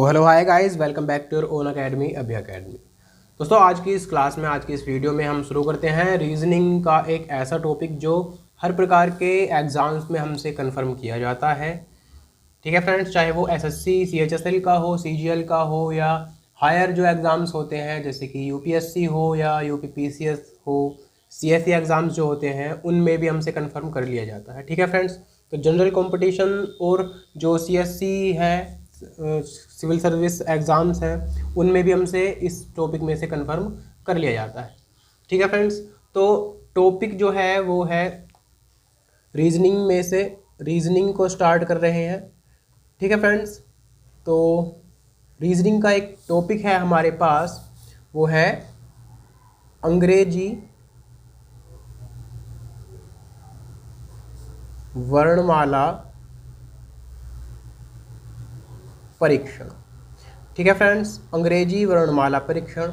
Hello hi guys, welcome back to your own academy Abhi academy. दोस्तों, आज की इस क्लास में, आज की इस वीडियो में हम शुरू करते हैं रीजनिंग का एक ऐसा टॉपिक जो हर प्रकार के एग्ज़ाम्स में हमसे कंफर्म किया जाता है। ठीक है फ्रेंड्स, चाहे वो एसएससी सीएचएसएल का हो, सीजीएल का हो, या हायर जो एग्ज़ाम्स होते हैं जैसे कि यूपीएससी हो या यूपीपीसीएस हो, सीएसई एग्ज़ाम्स जो होते हैं उनमें भी हमसे कंफर्म कर लिया जाता है। ठीक है फ्रेंड्स, तो जनरल कंपटीशन और जो सीएससी है, सिविल सर्विस एग्ज़ाम्स हैं, उनमें भी हमसे इस टॉपिक में से कंफर्म कर लिया जाता है। ठीक है फ्रेंड्स, तो टॉपिक जो है वो है रीजनिंग में से रीजनिंग को स्टार्ट कर रहे हैं। ठीक है फ्रेंड्स, तो रीजनिंग का एक टॉपिक है हमारे पास, वो है अंग्रेजी वर्णमाला परीक्षण। ठीक है फ्रेंड्स, अंग्रेजी वर्णमाला परीक्षण,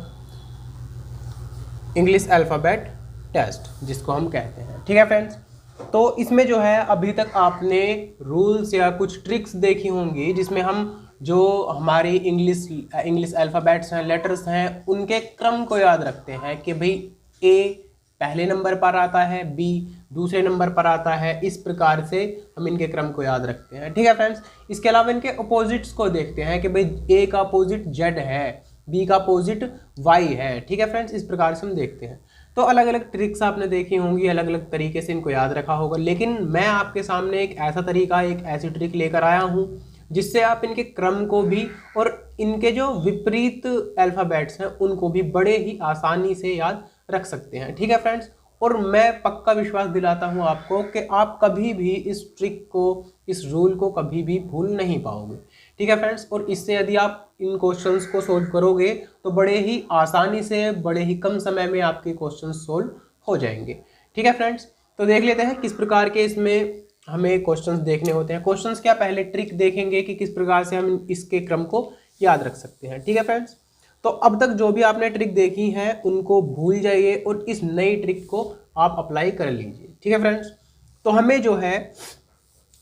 इंग्लिश अल्फ़ाबेट टेस्ट जिसको हम कहते हैं। ठीक है फ्रेंड्स, तो इसमें जो है अभी तक आपने रूल्स या कुछ ट्रिक्स देखी होंगी जिसमें हम जो हमारी इंग्लिश अल्फ़ाबेट्स हैं, लेटर्स हैं, उनके क्रम को याद रखते हैं कि भाई ए पहले नंबर पर आता है, बी दूसरे नंबर पर आता है। इस प्रकार से हम इनके क्रम को याद रखते हैं। ठीक है फ्रेंड्स, इसके अलावा इनके अपोजिट्स को देखते हैं कि भाई ए का अपोजिट जेड है, बी का अपोजिट वाई है। ठीक है फ्रेंड्स, इस प्रकार से हम देखते हैं। तो अलग अलग ट्रिक्स आपने देखी होंगी, अलग अलग तरीके से इनको याद रखा होगा, लेकिन मैं आपके सामने एक ऐसा तरीका, एक ऐसी ट्रिक लेकर आया हूँ जिससे आप इनके क्रम को भी और इनके जो विपरीत अल्फ़ाबेट्स हैं उनको भी बड़े ही आसानी से याद रख सकते हैं। ठीक है फ्रेंड्स, और मैं पक्का विश्वास दिलाता हूं आपको कि आप कभी भी इस ट्रिक को, इस रूल को कभी भी भूल नहीं पाओगे। ठीक है फ्रेंड्स, और इससे यदि आप इन क्वेश्चंस को सोल्व करोगे तो बड़े ही आसानी से, बड़े ही कम समय में आपके क्वेश्चंस सोल्व हो जाएंगे। ठीक है फ्रेंड्स, तो देख लेते हैं किस प्रकार के इसमें हमें क्वेश्चंस देखने होते हैं। क्वेश्चंस क्या, पहले ट्रिक देखेंगे कि किस प्रकार से हम इसके क्रम को याद रख सकते हैं। ठीक है फ्रेंड्स, तो अब तक जो भी आपने ट्रिक देखी है उनको भूल जाइए और इस नई ट्रिक को आप अप्लाई कर लीजिए। ठीक है फ्रेंड्स, तो हमें जो है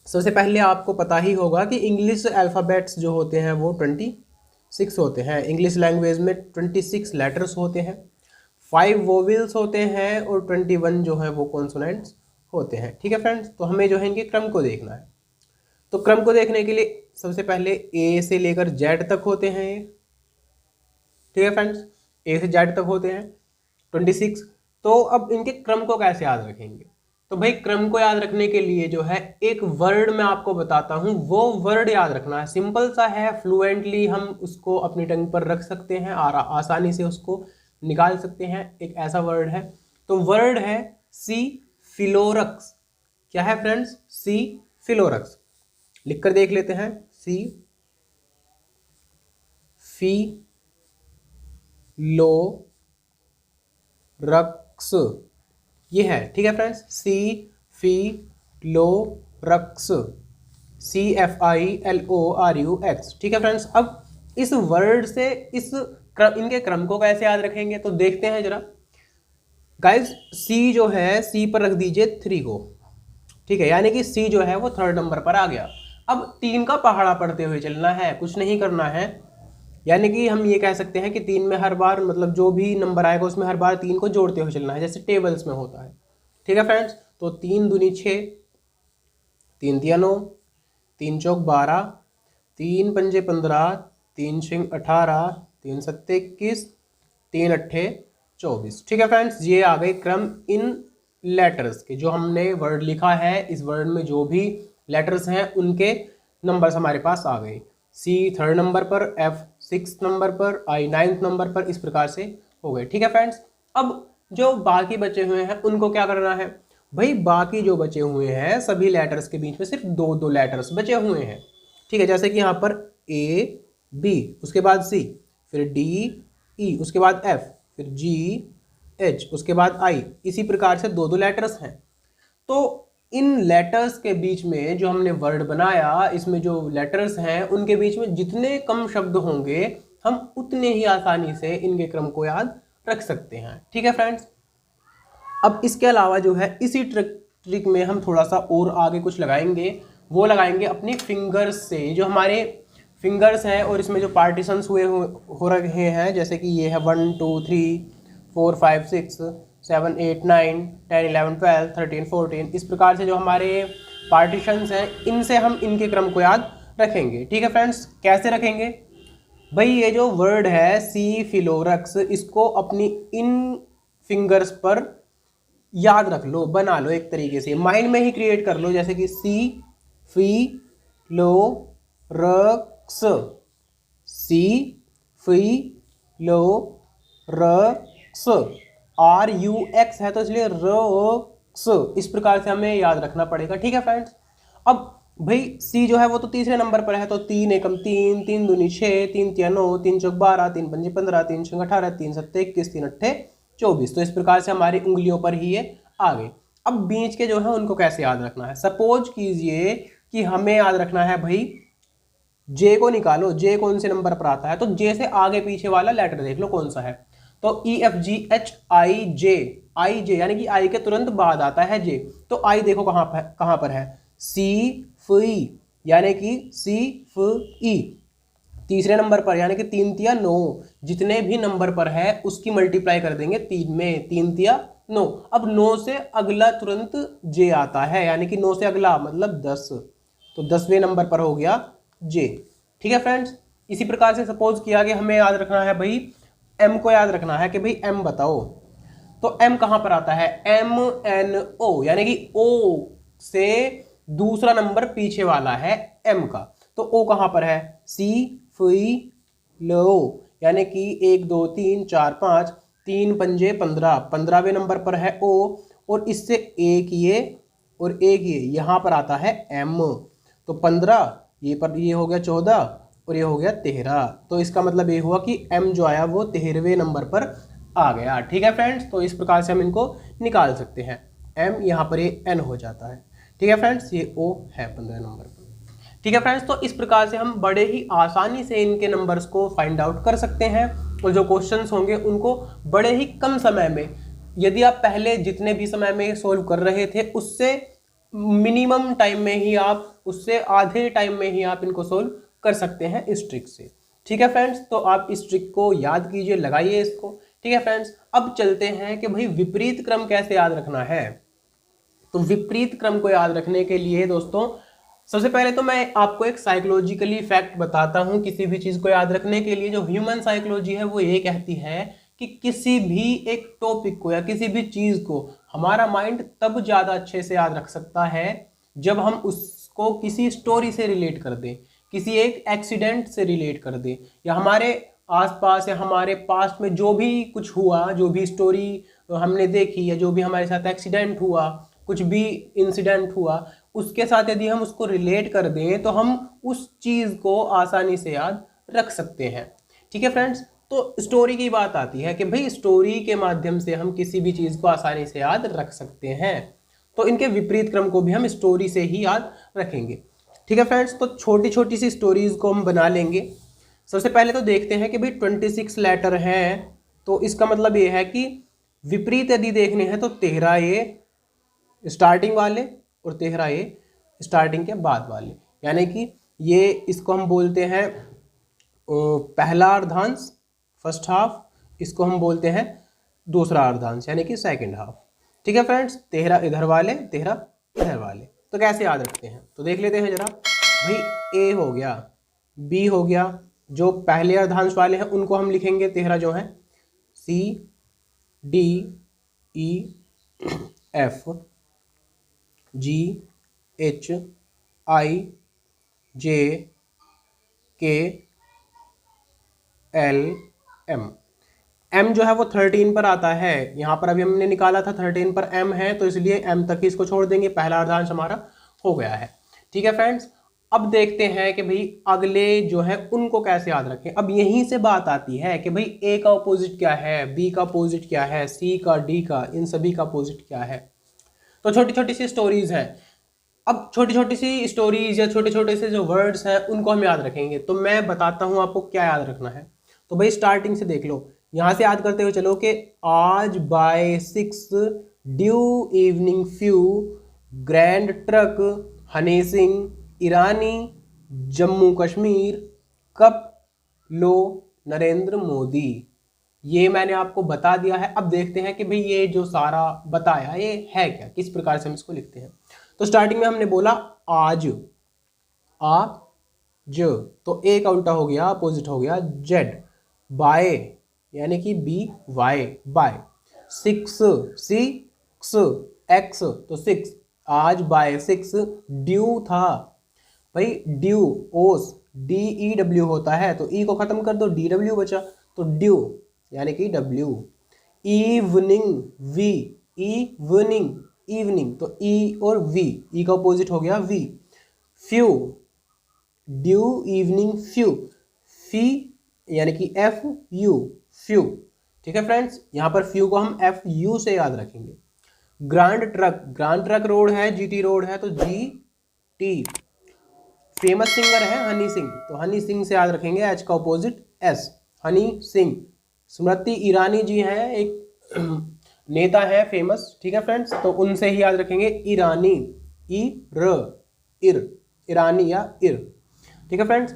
सबसे पहले आपको पता ही होगा कि इंग्लिश अल्फ़ाबेट्स जो होते हैं वो 26 होते हैं। इंग्लिश लैंग्वेज में 26 लेटर्स होते हैं, 5 वोवेल्स होते हैं और 21 जो है वो कॉन्सोनेंट्स होते हैं। ठीक है फ्रेंड्स, तो हमें जो है इनके क्रम को देखना है। तो क्रम को देखने के लिए सबसे पहले ए से लेकर जेड तक होते हैं ये। ठीक है फ्रेंड्स, ए से जेड तक होते हैं 26। तो अब इनके क्रम को कैसे याद रखेंगे? तो भाई क्रम को याद रखने के लिए जो है एक वर्ड मैं आपको बताता हूं, वो वर्ड याद रखना है। सिंपल सा है, फ्लुएंटली हम उसको अपनी टंग पर रख सकते हैं और आसानी से उसको निकाल सकते हैं। एक ऐसा वर्ड है, तो वर्ड है सी फिलोरक्स। क्या है फ्रेंड्स? सी फिलोरक्स। लिखकर देख लेते हैं, सी फी लो रक्स, ये है। ठीक है फ्रेंड्स, सी फी लो रक्स, CFILORUX। ठीक है फ्रेंड्स, अब इस वर्ड से इनके क्रम को कैसे याद रखेंगे तो देखते हैं जरा। गाइज, सी जो है, सी पर रख दीजिए 3 को। ठीक है, यानी कि सी जो है वो 3rd नंबर पर आ गया। अब 3 का पहाड़ा पढ़ते हुए चलना है, कुछ नहीं करना है। यानी कि हम ये कह सकते हैं कि 3 में हर बार, मतलब जो भी नंबर आएगा उसमें हर बार 3 को जोड़ते हुए चलना है, जैसे टेबल्स में होता है। ठीक है फ्रेंड्स, तो 3 दूनी 6, 3 तिया 9, 3 चौक 12, 3 पंजे 15, 3 छिंग 18, 3 सत्ते 21, 3 अट्ठे 24। ठीक है फ्रेंड्स, ये आ गए क्रम इन लेटर्स के। जो हमने वर्ड लिखा है, इस वर्ड में जो भी लेटर्स हैं उनके नंबर्स हमारे पास आ गए। सी 3rd नंबर पर, F 6th नंबर पर, I 9th नंबर पर, इस प्रकार से हो गए। ठीक है फ्रेंड्स, अब जो बाकी बचे हुए हैं उनको क्या करना है? भाई बाकी जो बचे हुए हैं सभी लेटर्स के बीच में सिर्फ 2 लेटर्स बचे हुए हैं। ठीक है, जैसे कि यहाँ पर A B, उसके बाद C, फिर D E, उसके बाद F, फिर G H, उसके बाद I, इसी प्रकार से 2 लेटर्स हैं। तो इन लेटर्स के बीच में जो हमने वर्ड बनाया, इसमें जो लेटर्स हैं उनके बीच में जितने कम शब्द होंगे हम उतने ही आसानी से इनके क्रम को याद रख सकते हैं। ठीक है फ्रेंड्स, अब इसके अलावा जो है इसी ट्रिक में हम थोड़ा सा और आगे कुछ लगाएंगे। वो लगाएंगे अपनी फिंगर्स से। जो हमारे फिंगर्स हैं और इसमें जो पार्टीशंस हो रहे हैं, जैसे कि ये है 1 2 3 4 5 6 7 8 9 10 11 12 13 14, इस प्रकार से जो हमारे पार्टीशंस हैं इनसे हम इनके क्रम को याद रखेंगे। ठीक है फ्रेंड्स, कैसे रखेंगे भाई? ये जो वर्ड है सी फिलोरक्स, इसको अपनी इन फिंगर्स पर याद रख लो, बना लो, एक तरीके से माइंड में ही क्रिएट कर लो, जैसे कि सी फी लो रक्स, सी फी लो रक्स, RUX है तो इसलिए रक्स, इस प्रकार से हमें याद रखना पड़ेगा। ठीक है फ्रेंड्स, अब भाई सी जो है वो तो तीसरे नंबर पर है, तो 3 एकम 3, 3 दूनी 6, 3 तिया 9, 3 चौक 12, 3 पंजे 15, 3 छंग 18, 3 सत्ते 21, 3 अट्ठे 24। तो इस प्रकार से हमारी उंगलियों पर ही ये आ गए। अब बीच के जो है उनको कैसे याद रखना है? सपोज कीजिए कि हमें याद रखना है भाई, जे को निकालो, जे कौन से नंबर पर आता है, तो जे से आगे पीछे वाला लेटर देख लो कौन सा है, तो EFGHIJ यानी कि आई के तुरंत बाद आता है जे, तो आई देखो कहां पर है, CFE यानी कि CFE तीसरे नंबर पर, यानी कि 3 तिया 9, जितने भी नंबर पर है उसकी मल्टीप्लाई कर देंगे 3 में, 3 तिया 9। अब 9 से अगला तुरंत जे आता है, यानी कि 9 से अगला मतलब 10, तो 10वें नंबर पर हो गया जे। ठीक है फ्रेंड्स, इसी प्रकार से सपोज किया कि हमें याद रखना है भाई, एम को याद रखना है कि भाई एम बताओ, तो एम कहां पर आता है, MNO यानी कि ओ से दूसरा नंबर पीछे वाला है एम का, तो ओ कहां पर है, CFE लो यानी कि 1 2 3 4 5, 3 पंजे 15, 15वें नंबर पर है ओ, और इससे एक ये और एक ये यहां पर आता है एम, तो 15 ये पर, ये हो गया 14 और ये हो गया 13, तो इसका मतलब ये हुआ कि एम जो आया वो 13वें नंबर पर आ गया। ठीक है फ्रेंड्स, तो इस प्रकार से हम इनको निकाल सकते हैं, एम यहाँ पर ये एन हो जाता है। ठीक है फ्रेंड्स, ये ओ है 15 नंबर पर। ठीक है फ्रेंड्स, तो इस प्रकार से हम बड़े ही आसानी से इनके नंबर्स को फाइंड आउट कर सकते हैं, और जो क्वेश्चंस होंगे उनको बड़े ही कम समय में, यदि आप पहले जितने भी समय में सोल्व कर रहे थे उससे मिनिमम टाइम में ही आप, उससे आधे टाइम में ही आप इनको सोल्व कर सकते हैं इस ट्रिक से। ठीक है फ्रेंड्स, तो आप इस ट्रिक को याद कीजिए, लगाइए इसको। ठीक है फ्रेंड्स, अब चलते हैं कि भाई विपरीत क्रम कैसे याद रखना है। तो विपरीत क्रम को याद रखने के लिए दोस्तों, सबसे पहले तो मैं आपको एक साइकोलॉजिकली फैक्ट बताता हूं किसी भी चीज को याद रखने के लिए। जो ह्यूमन साइकोलॉजी है वो ये कहती है कि किसी भी एक टॉपिक को या किसी भी चीज को हमारा माइंड तब ज्यादा अच्छे से याद रख सकता है जब हम उसको किसी स्टोरी से रिलेट कर दें, किसी एक एक्सीडेंट से रिलेट कर दें, या हमारे आसपास या हमारे पास्ट में जो भी कुछ हुआ, जो भी स्टोरी हमने देखी, या जो भी हमारे साथ एक्सीडेंट हुआ, कुछ भी इंसिडेंट हुआ, उसके साथ यदि हम उसको रिलेट कर दें तो हम उस चीज़ को आसानी से याद रख सकते हैं। ठीक है फ्रेंड्स, तो स्टोरी की बात आती है कि भाई स्टोरी के माध्यम से हम किसी भी चीज़ को आसानी से याद रख सकते हैं, तो इनके विपरीत क्रम को भी हम स्टोरी से ही याद रखेंगे। ठीक है फ्रेंड्स, तो छोटी छोटी सी स्टोरीज को हम बना लेंगे। सबसे पहले तो देखते हैं कि भाई 26 लेटर हैं, तो इसका मतलब ये है कि विपरीत यदि देखने हैं तो 13 ये स्टार्टिंग वाले और 13 ये स्टार्टिंग के बाद वाले, यानी कि ये इसको हम बोलते हैं पहला अर्धांश, फर्स्ट हाफ, इसको हम बोलते हैं दूसरा अर्धांश यानी कि सेकंड हाफ। ठीक है फ्रेंड्स, 13 इधर वाले, 13 इधर वाले, तो कैसे याद रखते हैं तो देख लेते हैं जरा। भाई ए हो गया, बी हो गया, जो पहले अर्धांश वाले हैं उनको हम लिखेंगे 13 जो है, C D E F G H I J K L M। M जो है वो 13 पर आता है, यहाँ पर अभी हमने निकाला था 13 पर M है, तो इसलिए M तक ही इसको छोड़ देंगे, पहला अर्धांश हमारा हो गया है। ठीक है फ्रेंड्स, अब देखते हैं कि भाई अगले जो है उनको कैसे याद रखें। अब यहीं से बात आती है कि भाई A का अपोजिट क्या है, B का अपोजिट क्या है, C का, D का, इन सभी का अपोजिट क्या है। तो छोटी छोटी सी स्टोरीज हैं। अब छोटी छोटी सी स्टोरीज या छोटे छोटे से जो वर्ड्स हैं उनको हम याद रखेंगे, तो मैं बताता हूं आपको क्या याद रखना है। तो भाई स्टार्टिंग से देख लो, यहां से याद करते हुए चलो कि आज by 6 due evening few grand truck Honey Singh Irani Jammu Kashmir कब लो नरेंद्र मोदी। ये मैंने आपको बता दिया है। अब देखते हैं कि भाई ये जो सारा बताया ये है क्या, किस प्रकार से हम इसको लिखते हैं। तो स्टार्टिंग में हमने बोला आज, आज, तो ए का उल्टा हो गया, अपोजिट हो गया जेड। बाय यानी कि B Y, by. Six, six, X तो सिक्स, आज बाय सिक्स। ड्यू था भाई, ड्यू ओस डी ई डब्ल्यू होता है, तो ई को खत्म कर दो, डी डब्ल्यू बचा, तो ड्यू यानी कि W. Evening V, evening, evening तो ई और वी, ई का अपोजिट हो गया V. Few, due evening few, फी यानी कि एफ यू, फ्यू। ठीक है फ्रेंड्स, यहां पर फ्यू को हम एफ यू से याद रखेंगे। Grand truck, grand truck road है, जीटी रोड है, तो जी टी। फेमस सिंगर है हनी सिंह, तो हनी सिंह से याद रखेंगे, एच का अपोजिट एस, हनी सिंह। स्मृति ईरानी जी हैं, एक नेता है फेमस, ठीक है फ्रेंड्स, तो उनसे ही याद रखेंगे ईरानी, ई र, इर, ईरानी या इर। ठीक है फ्रेंड्स।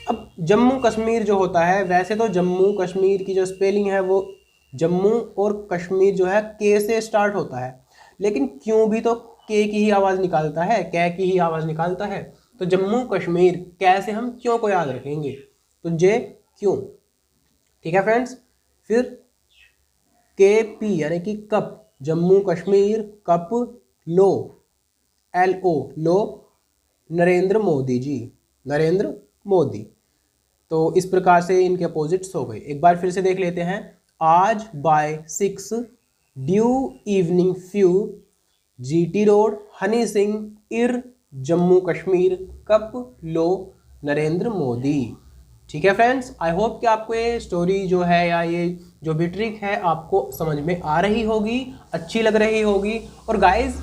अब जम्मू कश्मीर जो होता है, वैसे तो जम्मू कश्मीर की जो स्पेलिंग है वो जम्मू और कश्मीर जो है के से स्टार्ट होता है, लेकिन क्यों भी तो के की ही आवाज़ निकालता है, कै की ही आवाज़ निकालता है। तो जम्मू कश्मीर कैसे हम क्यों को याद रखेंगे, तो जे क्यों। ठीक है फ्रेंड्स। फिर के पी यानी कि कप, जम्मू कश्मीर कप लो, एल ओ, लो नरेंद्र मोदी जी, नरेंद्र मोदी। तो इस प्रकार से इनके अपोजिट्स हो गए। एक बार फिर से देख लेते हैं। आज by six, due evening few, GT road, Honey Singh, इर, जम्मू कश्मीर, कप लो नरेंद्र मोदी। ठीक है फ्रेंड्स, आई होप कि आपको ये स्टोरी जो है या ये जो भी ट्रिक है आपको समझ में आ रही होगी, अच्छी लग रही होगी। और गाइज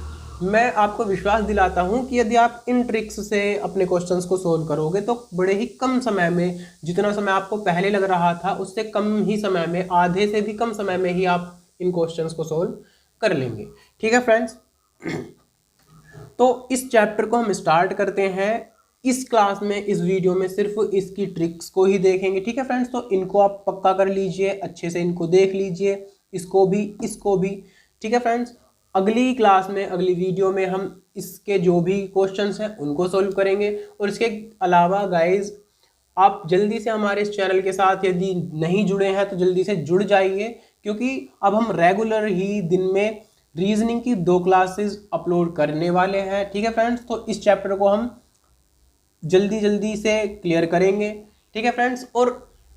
मैं आपको विश्वास दिलाता हूं कि यदि आप इन ट्रिक्स से अपने क्वेश्चंस को सोल्व करोगे तो बड़े ही कम समय में, जितना समय आपको पहले लग रहा था उससे कम ही समय में, आधे से भी कम समय में ही आप इन क्वेश्चंस को सोल्व कर लेंगे। ठीक है फ्रेंड्स, तो इस चैप्टर को हम स्टार्ट करते हैं। इस क्लास में, इस वीडियो में सिर्फ इसकी ट्रिक्स को ही देखेंगे। ठीक है फ्रेंड्स, तो इनको आप पक्का कर लीजिए, अच्छे से इनको देख लीजिए, इसको भी, इसको भी। ठीक है फ्रेंड्स, अगली क्लास में, अगली वीडियो में हम इसके जो भी क्वेश्चंस हैं उनको सॉल्व करेंगे। और इसके अलावा गाइज आप जल्दी से हमारे इस चैनल के साथ यदि नहीं जुड़े हैं तो जल्दी से जुड़ जाइए, क्योंकि अब हम रेगुलर ही दिन में रीजनिंग की 2 क्लासेस अपलोड करने वाले हैं। ठीक है फ्रेंड्स, तो इस चैप्टर को हम जल्दी से क्लियर करेंगे। ठीक है फ्रेंड्स, और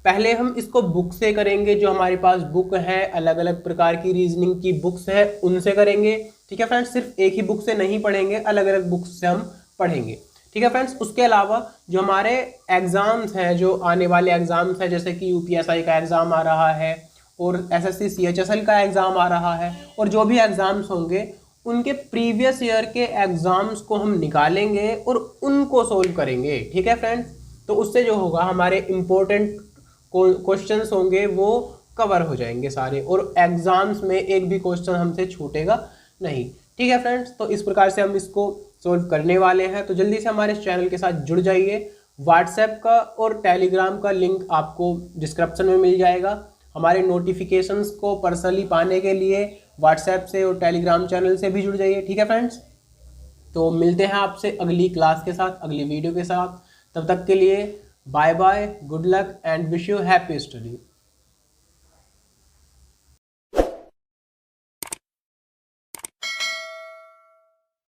पहले हम इसको बुक से करेंगे, जो हमारे पास बुक है, अलग अलग प्रकार की रीजनिंग की बुक्स है उनसे करेंगे। ठीक है फ्रेंड्स, सिर्फ एक ही बुक से नहीं पढ़ेंगे, अलग अलग बुक्स से हम पढ़ेंगे। ठीक है फ्रेंड्स, उसके अलावा जो हमारे एग्जाम्स हैं, जो आने वाले एग्जाम्स हैं, जैसे कि यूपीएसआई का एग्जाम आ रहा है और एसएससी सीएचएसएल का एग्जाम आ रहा है, और जो भी एग्जाम्स होंगे उनके प्रीवियस ईयर के एग्जाम्स को हम निकालेंगे और उनको सोल्व करेंगे। ठीक है फ्रेंड्स, तो उससे जो होगा हमारे इंपॉर्टेंट क्वेश्चंस होंगे वो कवर हो जाएंगे सारे, और एग्जाम्स में एक भी क्वेश्चन हमसे छूटेगा नहीं। ठीक है फ्रेंड्स, तो इस प्रकार से हम इसको सोल्व करने वाले हैं। तो जल्दी से हमारे इस चैनल के साथ जुड़ जाइए। व्हाट्सएप का और टेलीग्राम का लिंक आपको डिस्क्रिप्शन में मिल जाएगा। हमारे नोटिफिकेशंस को पर्सनली पाने के लिए व्हाट्सएप से और टेलीग्राम चैनल से भी जुड़ जाइए। ठीक है फ्रेंड्स, तो मिलते हैं आपसे अगली क्लास के साथ, अगली वीडियो के साथ। तब तक के लिए bye bye, good luck and wish you happy study.